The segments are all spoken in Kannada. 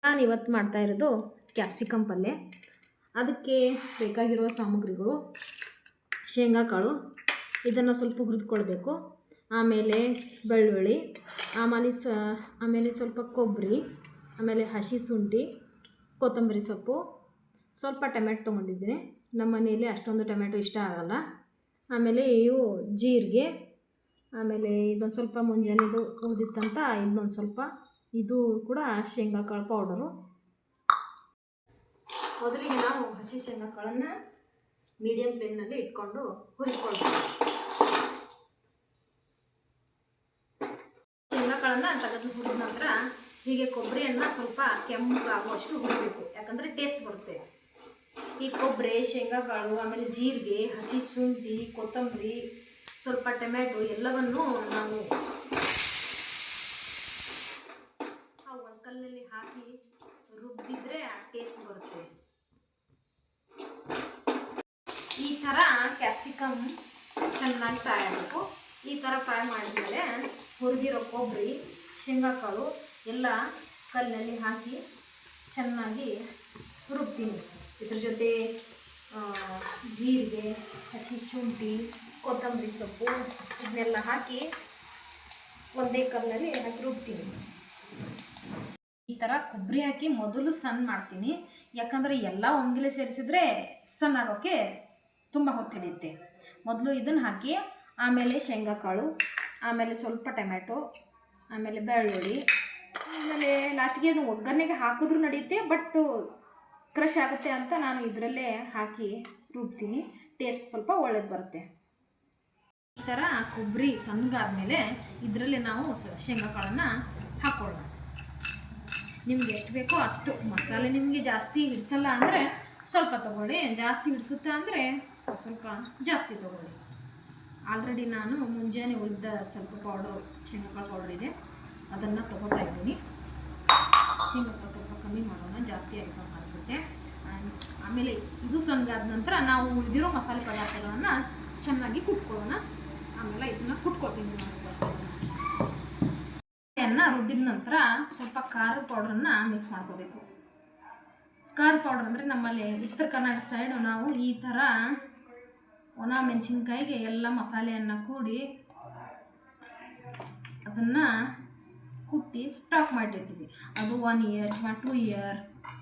ನಾನು ಇವತ್ತು ಮಾಡ್ತಾ ಇರೋದು ಕ್ಯಾಪ್ಸಿಕಮ್ ಪಲ್ಯ. ಅದಕ್ಕೆ ಬೇಕಾಗಿರುವ ಸಾಮಗ್ರಿಗಳು: ಶೇಂಗಾ ಕಾಳು, ಇದನ್ನು ಸ್ವಲ್ಪ ಹುರಿದುಕೊಳ್ಬೇಕು. ಆಮೇಲೆ ಬೆಳ್ಳುಳ್ಳಿ, ಆಮೇಲೆ ಸ್ವಲ್ಪ ಕೊಬ್ಬರಿ, ಆಮೇಲೆ ಹಸಿ ಶುಂಠಿ, ಕೊತ್ತಂಬರಿ ಸೊಪ್ಪು, ಸ್ವಲ್ಪ ಟೊಮೆಟೊ ತೊಗೊಂಡಿದ್ದೀನಿ. ನಮ್ಮ ಮನೆಯಲ್ಲಿ ಅಷ್ಟೊಂದು ಟೊಮೆಟೊ ಇಷ್ಟ ಆಗಲ್ಲ. ಆಮೇಲೆ ಇವು ಜೀರಿಗೆ, ಆಮೇಲೆ ಇದೊಂದು ಸ್ವಲ್ಪ ಮುಂಜಾನೆದು ಉಳಿದಿತ್ತಂತ ಇನ್ನೊಂದು ಸ್ವಲ್ಪ, ಇದು ಕೂಡ ಶೇಂಗಾ ಕಾಳು ಪೌಡರು. ಮೊದಲಿಗೆ ನಾವು ಹಸಿ ಶೇಂಗಾ ಕಾಳನ್ನು ಮೀಡಿಯಂ ಫ್ಲೇಮ್ನಲ್ಲಿ ಇಟ್ಕೊಂಡು ಹುರಿಕೊಳ್ಬೇಕು. ಶೇಂಗಾ ಕಾಳನ್ನು ತೆಗೆದು ಹುರಿದ ನಂತರ ಹೀಗೆ ಕೊಬ್ಬರಿಯನ್ನು ಸ್ವಲ್ಪ ಕೆಂಪಾಗುವಷ್ಟು ಹುರಿಬೇಕು, ಯಾಕಂದರೆ ಟೇಸ್ಟ್ ಬರುತ್ತೆ. ಈ ಕೊಬ್ಬರಿ, ಶೇಂಗಾ ಕಾಳು, ಆಮೇಲೆ ಜೀರಿಗೆ, ಹಸಿ ಶುಂಠಿ, ಕೊತ್ತಂಬರಿ, ಸ್ವಲ್ಪ ಟೊಮೆಟೊ ಎಲ್ಲವನ್ನು ನಾವು ಕಲ್ಲಲ್ಲಿ ಹಾಕಿ ರುಬ್ಬಿದ್ರೆ ಟೇಸ್ಟ್ ಬರುತ್ತೆ. ಈ ಥರ ಕ್ಯಾಪ್ಸಿಕಮ್ ಚೆನ್ನಾಗಿ ಫ್ರೈ ಆಗಬೇಕು. ಈ ಥರ ಫ್ರೈ ಮಾಡಿದ್ಮೇಲೆ ಹುರಿದಿರೋ ಕೊಬ್ಬರಿ, ಶೇಂಗಾಕಾಳು ಎಲ್ಲ ಕಲ್ಲಲ್ಲಿ ಹಾಕಿ ಚೆನ್ನಾಗಿ ರುಬ್ತೀನಿ. ಇದ್ರ ಜೊತೆ ಜೀರಿಗೆ, ಹಸಿ ಶುಂಠಿ, ಕೊತ್ತಂಬರಿ ಸೊಪ್ಪು ಇದನ್ನೆಲ್ಲ ಹಾಕಿ ಒಂದೇ ಕಲ್ಲಲ್ಲಿ ಹಾಕಿ ರುಬ್ತೀನಿ. ಈ ಥರ ಕೊಬ್ಬರಿ ಹಾಕಿ ಮೊದಲು ಸಣ್ಣ ಮಾಡ್ತೀನಿ, ಯಾಕಂದರೆ ಎಲ್ಲ ಒಮ್ಮೆಲೆ ಸೇರಿಸಿದ್ರೆ ಸಣ್ಣ ಆಗೋಕ್ಕೆ ತುಂಬ ಹೊತ್ತು ಹಿಡಿಯುತ್ತೆ. ಮೊದಲು ಇದನ್ನು ಹಾಕಿ, ಆಮೇಲೆ ಶೇಂಗಾ ಕಾಳು, ಆಮೇಲೆ ಸ್ವಲ್ಪ ಟೊಮೆಟೊ, ಆಮೇಲೆ ಬೆಳ್ಳುಳ್ಳಿ, ಆಮೇಲೆ ಲಾಸ್ಟಿಗೆ ಒಗ್ಗರಣೆಗೆ ಹಾಕಿದ್ರೂ ನಡೆಯುತ್ತೆ, ಬಟ್ ಕ್ರಷ್ ಆಗುತ್ತೆ ಅಂತ ನಾನು ಇದರಲ್ಲೇ ಹಾಕಿ ರುಬ್ತೀನಿ. ಟೇಸ್ಟ್ ಸ್ವಲ್ಪ ಒಳ್ಳೇದು ಬರುತ್ತೆ. ಈ ಥರ ಕೊಬ್ಬರಿ ಸಣ್ಣಗಾದ್ಮೇಲೆ ಇದರಲ್ಲಿ ನಾವು ಶೇಂಗಾ ಕಾಳನ್ನು ಹಾಕೊಳ್ಳೋಣ. ನಿಮ್ಗೆ ಎಷ್ಟು ಬೇಕೋ ಅಷ್ಟು ಮಸಾಲೆ. ನಿಮಗೆ ಜಾಸ್ತಿ ಹಿಡಿಸಲ್ಲ ಅಂದರೆ ಸ್ವಲ್ಪ ತೊಗೊಳ್ಳಿ, ಜಾಸ್ತಿ ಹಿಡಿಸುತ್ತೆ ಅಂದರೆ ಸ್ವಲ್ಪ ಜಾಸ್ತಿ ತೊಗೊಳ್ಳಿ. ಆಲ್ರೆಡಿ ನಾನು ಮುಂಜಾನೆ ಉಳಿದ ಸ್ವಲ್ಪ ಪೌಡರ್, ಶೇಂಗಾಕಾಳು ಪೌಡರ್ ಇದೆ, ಅದನ್ನು ತೊಗೊಳ್ತಾ ಇದ್ದೀನಿ. ಶೇಂಗಾಕಾಳು ಸ್ವಲ್ಪ ಕಮ್ಮಿ ಮಾಡೋಣ, ಜಾಸ್ತಿ ಆಯಿತು ಅನಿಸುತ್ತೆ. ಆಮೇಲೆ ಇದು ಸಣ್ಣಗಾದ ನಂತರ ನಾವು ಉಳಿದಿರೋ ಮಸಾಲೆ ಪದಾರ್ಥಗಳನ್ನು ಚೆನ್ನಾಗಿ ಕುಟ್ಕೊಳ್ಳೋಣ. ಆಮೇಲೆ ಇದನ್ನು ಕುಟ್ಕೊಳ್ತೀನಿ ನಾನು ಫಸ್ಟ್. ರುಬ್ಬಿದ ನಂತರ ಸ್ವಲ್ಪ ಖಾರದ ಪೌಡ್ರನ್ನು ಮಿಕ್ಸ್ ಮಾಡ್ಕೋಬೇಕು. ಖಾರದ ಪೌಡ್ರ್ ಅಂದರೆ ನಮ್ಮಲ್ಲಿ ಉತ್ತರ ಕರ್ನಾಟಕ ಸೈಡು ನಾವು ಈ ಥರ ಒಣ ಮೆಣಸಿನ್ಕಾಯಿಗೆ ಎಲ್ಲ ಮಸಾಲೆಯನ್ನು ಕೂಡಿ ಅದನ್ನು ಕುಟ್ಟಿ ಸ್ಟಾಕ್ ಮಾಡಿರ್ತೀವಿ. ಅದು 1 ಇಯರ್ 2 ಇಯರ್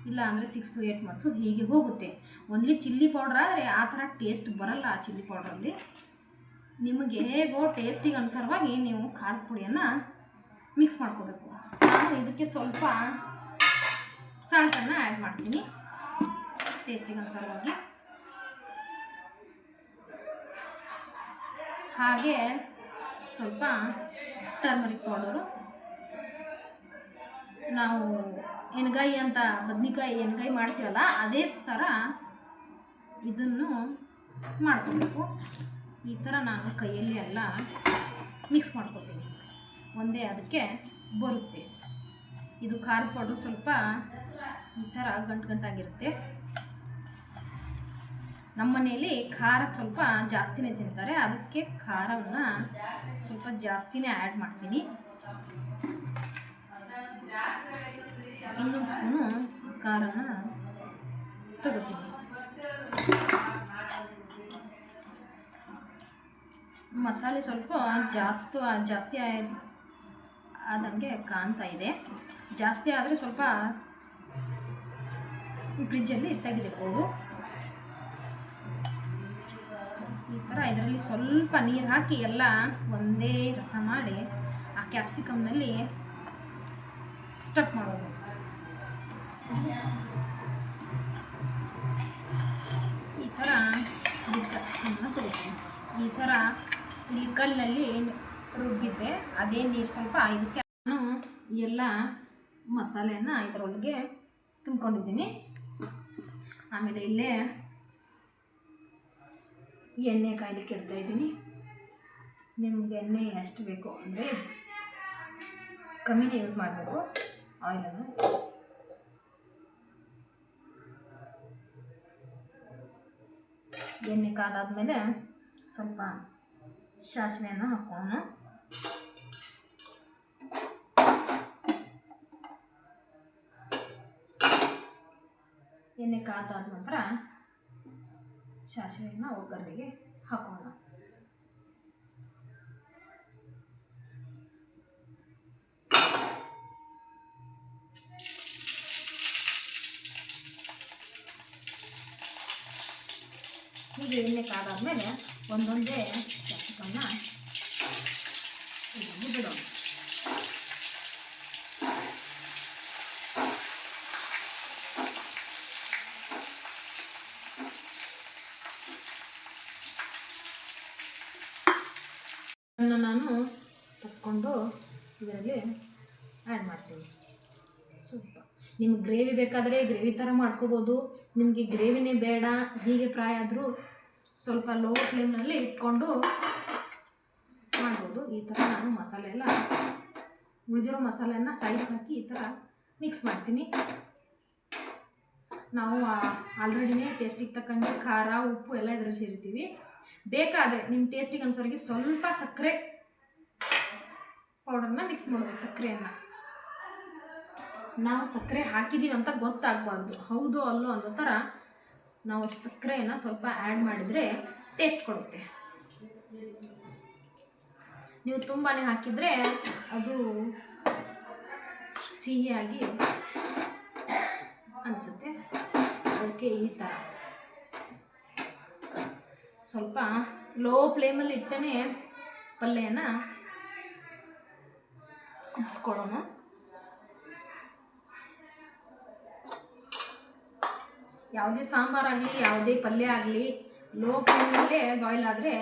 ಇಲ್ಲ ಅಂದರೆ 6-8 ಮಂತ್ಸು ಹೀಗೆ ಹೋಗುತ್ತೆ. ಓನ್ಲಿ ಚಿಲ್ಲಿ ಪೌಡ್ರ್ ಆದರೆ ಆ ಥರ ಟೇಸ್ಟ್ ಬರಲ್ಲ. ಆ ಚಿಲ್ಲಿ ಪೌಡ್ರಲ್ಲಿ ನಿಮಗೆ ಹೇಗೋ ಟೇಸ್ಟಿಗೆ ಅನುಸಾರವಾಗಿ ನೀವು ಖಾರದ ಪುಡಿಯನ್ನು ಮಿಕ್ಸ್ ಮಾಡ್ಕೋಬೇಕು. ನಾನು ಇದಕ್ಕೆ ಸ್ವಲ್ಪ ಸಾಲ್ಟನ್ನು ಆ್ಯಡ್ ಮಾಡ್ತೀನಿ ಟೇಸ್ಟಿಗೆ ಅನುಸಾರವಾಗಿ. ಹಾಗೆ ಸ್ವಲ್ಪ ಟರ್ಮರಿಕ್ ಪೌಡರು. ನಾವು ಎಣ್ಗಾಯಿ ಅಂತ ಬದ್ನಿಕಾಯಿ ಎಣ್ಗಾಯಿ ಮಾಡ್ತೀವಲ್ಲ, ಅದೇ ಥರ ಇದನ್ನು ಮಾಡ್ಕೋಬೇಕು. ಈ ಥರ ನಾನು ಕೈಯಲ್ಲಿ ಎಲ್ಲ ಮಿಕ್ಸ್ ಮಾಡ್ಕೋತೀನಿ, ಒಂದೇ ಅದಕ್ಕೆ ಬರುತ್ತೆ. ಇದು ಖಾರದ ಪೌಡ್ರು ಸ್ವಲ್ಪ ಈ ಥರ ಗಂಟಾಗಿರುತ್ತೆ. ನಮ್ಮ ಮನೆಯಲ್ಲಿ ಖಾರ ಸ್ವಲ್ಪ ಜಾಸ್ತಿನೇ ತಿಂತಾರೆ, ಅದಕ್ಕೆ ಖಾರವನ್ನು ಸ್ವಲ್ಪ ಜಾಸ್ತಿನೇ ಆ್ಯಡ್ ಮಾಡ್ತೀನಿ. ಇನ್ನೊಂದು ಸ್ಪೂನು ಖಾರನ ತಗೋತೀನಿ. ಮಸಾಲೆ ಸ್ವಲ್ಪ ಜಾಸ್ತಿ ಆದಂಗೆ ಕಾಣ್ತಾ ಇದೆ. ಜಾಸ್ತಿ ಆದರೆ ಸ್ವಲ್ಪ ಫ್ರಿಜ್ಜಲ್ಲಿ ತೆಗೆದುಕೊಂಡು ಈ ಥರ ಇದರಲ್ಲಿ ಸ್ವಲ್ಪ ನೀರು ಹಾಕಿ ಎಲ್ಲ ಒಂದೇ ರಸ ಮಾಡಿ ಆ ಕ್ಯಾಪ್ಸಿಕಮ್ನಲ್ಲಿ ಸ್ಟಫ್ ಮಾಡೋದು. ಈ ಥರ ತೋರಿಸ್ತೀನಿ. ಈ ಥರ ಇಲ್ಲಿ ಕಲ್ಲಿನಲ್ಲಿ ರುಬ್ಬಿದ್ದೆ ಅದೇ ನೀರು ಸ್ವಲ್ಪ ಇದಕ್ಕೆ ನಾನು ಎಲ್ಲ ಮಸಾಲೆಯನ್ನು ಇದರೊಳಗೆ ತುಂಬ್ಕೊಂಡಿದ್ದೀನಿ. ಆಮೇಲೆ ಇಲ್ಲೇ ಎಣ್ಣೆ ಕಾಯ್ಲಿಕ್ಕೆ ಇಡ್ತಾಯಿದ್ದೀನಿ. ನಿಮಗೆ ಎಣ್ಣೆ ಎಷ್ಟು ಬೇಕು ಅಂದರೆ ಕಮ್ಮಿನೇ ಯೂಸ್ ಮಾಡಬೇಕು ಆಯಿಲನ್ನು. ಎಣ್ಣೆ ಕಾದಾದ್ಮೇಲೆ ಸ್ವಲ್ಪ ಸಾಸಿವೆಯನ್ನು ಹಾಕೋಣ. ಎಣ್ಣೆ ಕಾದಾದ ನಂತರ ಸಾಸಿವೆಯನ್ನು ಒಗ್ಗರಣೆಗೆ ಹಾಕೋಣ. ಹೀಗೆ ಎಣ್ಣೆ ಕಾದಾದ್ಮೇಲೆ ಒಂದೊಂದೇ ಕ್ಯಾಪ್ಸಿಕಮ್ನ ಬಿಡೋಣ. ನಾನು ತಕ್ಕೊಂಡು ಇದರಲ್ಲಿ ಆ್ಯಡ್ ಮಾಡ್ತೀನಿ. ಸೂಪರ್. ನಿಮ್ಗೆ ಗ್ರೇವಿ ಬೇಕಾದರೆ ಗ್ರೇವಿ ಥರ ಮಾಡ್ಕೋಬೋದು. ನಿಮಗೆ ಗ್ರೇವಿನೇ ಬೇಡ, ಹೀಗೆ ಫ್ರೈ ಆದರೂ ಸ್ವಲ್ಪ ಲೋ ಫ್ಲೇಮ್ನಲ್ಲಿ ಇಟ್ಕೊಂಡು ಮಾಡ್ಬೋದು. ಈ ಥರ ನಾನು ಮಸಾಲೆ ಎಲ್ಲ ಉಳಿದಿರೋ ಮಸಾಲೆಯನ್ನು ಸೈಡ್ಗೆ ಹಾಕಿ ಈ ಥರ ಮಿಕ್ಸ್ ಮಾಡ್ತೀನಿ. ನಾವು ಆಲ್ರೆಡಿನೇ ಟೇಸ್ಟಿಗೆ ತಕ್ಕಂಗೆ ಖಾರ ಉಪ್ಪು ಎಲ್ಲ ಇದ್ರ ಸೇರಿರ್ತೀವಿ. ಬೇಕಾದರೆ ನಿಮ್ಮ ಟೇಸ್ಟಿಗೆ ಅನುಸಾರಿಗೆ ಸ್ವಲ್ಪ ಸಕ್ಕರೆ ಪೌಡರ್ನ ಮಿಕ್ಸ್ ಮಾಡ್ಬೋದು. ಸಕ್ಕರೆಯನ್ನು ನಾವು ಸಕ್ಕರೆ ಹಾಕಿದ್ದೀವಿ ಅಂತ ಗೊತ್ತಾಗಬಾರ್ದು, ಹೌದು ಅಲ್ಲೋ ಅನ್ನೋ ಥರ ನಾವು ಸಕ್ಕರೆಯನ್ನು ಸ್ವಲ್ಪ ಆ್ಯಡ್ ಮಾಡಿದರೆ ಟೇಸ್ಟ್ ಕೊಡುತ್ತೆ. ನೀವು ತುಂಬಾ ಹಾಕಿದರೆ ಅದು ಸಿಹಿಯಾಗಿ ಅನಿಸುತ್ತೆ. ಅದಕ್ಕೆ ಈ ಥರ ಸ್ವಲ್ಪ ಲೋ ಫ್ಲೇಮಲ್ಲಿ ಇಟ್ಟೇ ಪಲ್ಯನ ಕುದಿಸ್ಕೊಳ್ಳೋಣ. ಯಾವುದೇ ಸಾಂಬಾರಾಗಲಿ ಯಾವುದೇ ಪಲ್ಯ ಆಗಲಿ ಲೋ ಫ್ಲೇಮಲ್ಲೇ ಬಾಯ್ಲ್ ಆದರೆ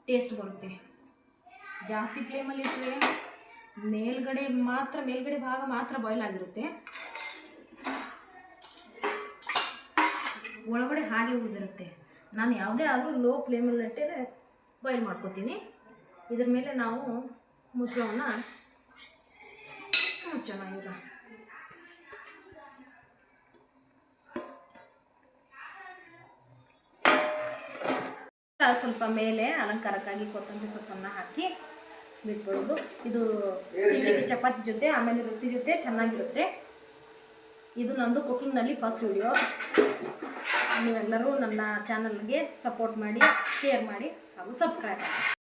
ಟೇಸ್ಟ್ ಬರುತ್ತೆ. ಜಾಸ್ತಿ ಫ್ಲೇಮಲ್ಲಿ ಇಟ್ಟರೆ ಮೇಲ್ಗಡೆ ಭಾಗ ಮಾತ್ರ ಬಾಯ್ಲ್ ಆಗಿರುತ್ತೆ, ಒಳಗಡೆ ಹಾಗೆ ಉಳಿದಿರುತ್ತೆ. ನಾನು ಯಾವುದೇ ಆದರೂ ಲೋ ಫ್ಲೇಮಲ್ಲಿಟ್ಟೆ ಬಾಯ್ಲ್ ಮಾಡ್ಕೊತೀನಿ. ಇದ್ರ ಮೇಲೆ ನಾವು ಮುಚ್ಚೋಣ ಈಗ. ಸ್ವಲ್ಪ ಮೇಲೆ ಅಲಂಕಾರಕ್ಕಾಗಿ ಕೊತ್ತಂಬರಿ ಸೊಪ್ಪನ್ನು ಹಾಕಿ ಬಿಟ್ಬಿಡೋದು. ಇದು ಇಡ್ಲಿಗೆ ಚಪಾತಿ ಜೊತೆ ಆಮೇಲೆ ರೊಟ್ಟಿ ಜೊತೆ ಚೆನ್ನಾಗಿರುತ್ತೆ. ಇದು ನಂದು ಕುಕಿಂಗ್ನಲ್ಲಿ ಫಸ್ಟ್ ವಿಡಿಯೋ. ನೀವೆಲ್ಲರೂ ನನ್ನ ಚಾನಲ್ಗೆ ಸಪೋರ್ಟ್ ಮಾಡಿ, ಶೇರ್ ಮಾಡಿ ಹಾಗೂ ಸಬ್ಸ್ಕ್ರೈಬ್ ಮಾಡಿ.